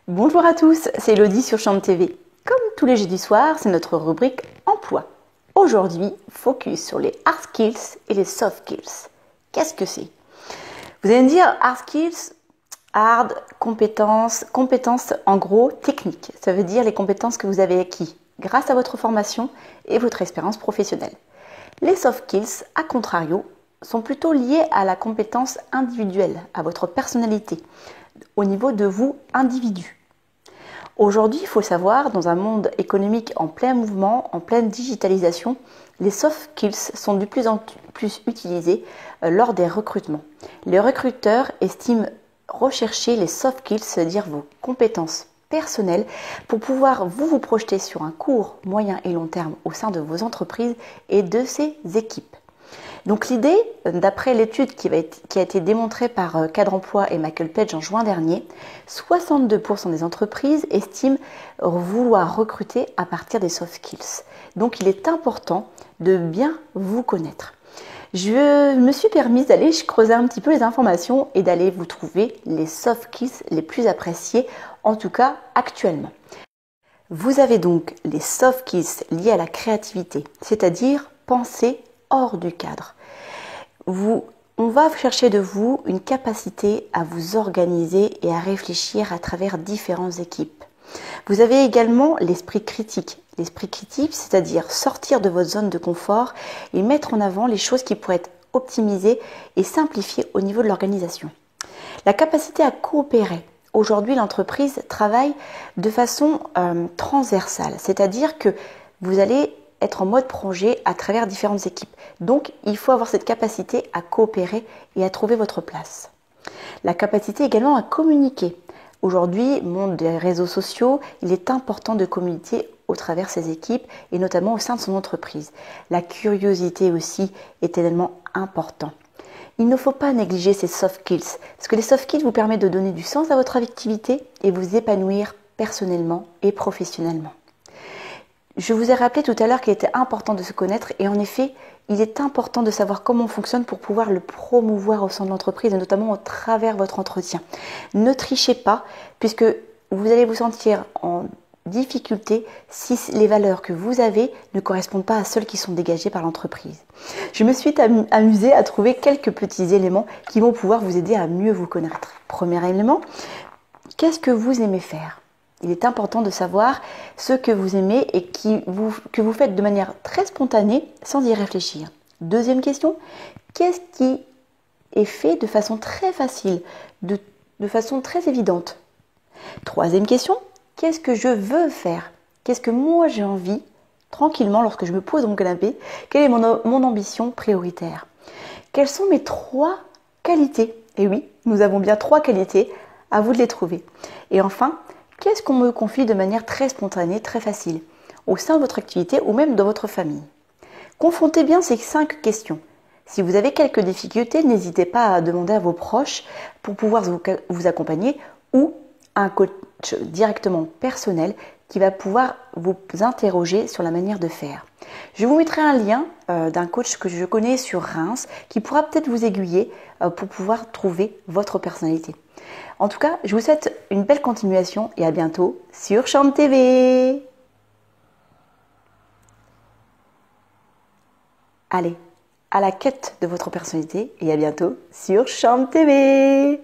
Bonjour à tous, c'est Elodie sur Champ TV. Comme tous les jeudis soirs, c'est notre rubrique emploi. Aujourd'hui, focus sur les hard skills et les soft skills. Qu'est-ce que c'est? Vous allez me dire hard skills, hard, compétences en gros techniques. Ça veut dire les compétences que vous avez acquis grâce à votre formation et votre expérience professionnelle. Les soft skills, à contrario, sont plutôt liés à la compétence individuelle, à votre personnalité, au niveau de vous, individu. Aujourd'hui, il faut savoir, dans un monde économique en plein mouvement, en pleine digitalisation, les soft skills sont de plus en plus utilisés lors des recrutements. Les recruteurs estiment rechercher les soft skills, c'est-à-dire vos compétences personnelles, pour pouvoir vous projeter sur un court, moyen et long terme au sein de vos entreprises et de ces équipes. Donc l'idée, d'après l'étude qui a été démontrée par Cadre Emploi et Michael Page en juin dernier, 62% des entreprises estiment vouloir recruter à partir des soft skills. Donc il est important de bien vous connaître. Je me suis permise d'aller creuser un petit peu les informations et d'aller vous trouver les soft skills les plus appréciés, en tout cas actuellement. Vous avez donc les soft skills liés à la créativité, c'est-à-dire penser hors du cadre. On va chercher de vous une capacité à vous organiser et à réfléchir à travers différentes équipes. Vous avez également l'esprit critique. L'esprit critique, c'est-à-dire sortir de votre zone de confort et mettre en avant les choses qui pourraient être optimisées et simplifiées au niveau de l'organisation. La capacité à coopérer. Aujourd'hui, l'entreprise travaille de façon transversale, c'est-à-dire que vous allez être en mode projet à travers différentes équipes. Donc, il faut avoir cette capacité à coopérer et à trouver votre place. La capacité également à communiquer. Aujourd'hui, monde des réseaux sociaux, il est important de communiquer au travers de ses équipes et notamment au sein de son entreprise. La curiosité aussi est également important. Il ne faut pas négliger ces soft skills, parce que les soft skills vous permettent de donner du sens à votre activité et vous épanouir personnellement et professionnellement. Je vous ai rappelé tout à l'heure qu'il était important de se connaître et en effet, il est important de savoir comment on fonctionne pour pouvoir le promouvoir au sein de l'entreprise et notamment au travers de votre entretien. Ne trichez pas puisque vous allez vous sentir en difficulté si les valeurs que vous avez ne correspondent pas à celles qui sont dégagées par l'entreprise. Je me suis amusée à trouver quelques petits éléments qui vont pouvoir vous aider à mieux vous connaître. Premier élément, qu'est-ce que vous aimez faire ? Il est important de savoir ce que vous aimez et que vous faites de manière très spontanée sans y réfléchir. Deuxième question, qu'est-ce qui est fait de façon très facile, de façon très évidente? Troisième question, qu'est-ce que je veux faire? Qu'est-ce que moi j'ai envie, tranquillement, lorsque je me pose dans mon canapé? Quelle est mon ambition prioritaire? Quelles sont mes 3 qualités? Et oui, nous avons bien 3 qualités, à vous de les trouver. Et enfin, qu'est-ce qu'on me confie de manière très spontanée, très facile, au sein de votre activité ou même dans votre famille? Confrontez bien ces 5 questions. Si vous avez quelques difficultés, n'hésitez pas à demander à vos proches pour pouvoir vous accompagner ou à un coach directement personnel qui va pouvoir vous interroger sur la manière de faire. Je vous mettrai un lien d'un coach que je connais sur Reims qui pourra peut-être vous aiguiller pour pouvoir trouver votre personnalité. En tout cas, je vous souhaite une belle continuation et à bientôt sur Champ TV. Allez, à la quête de votre personnalité et à bientôt sur Champ TV.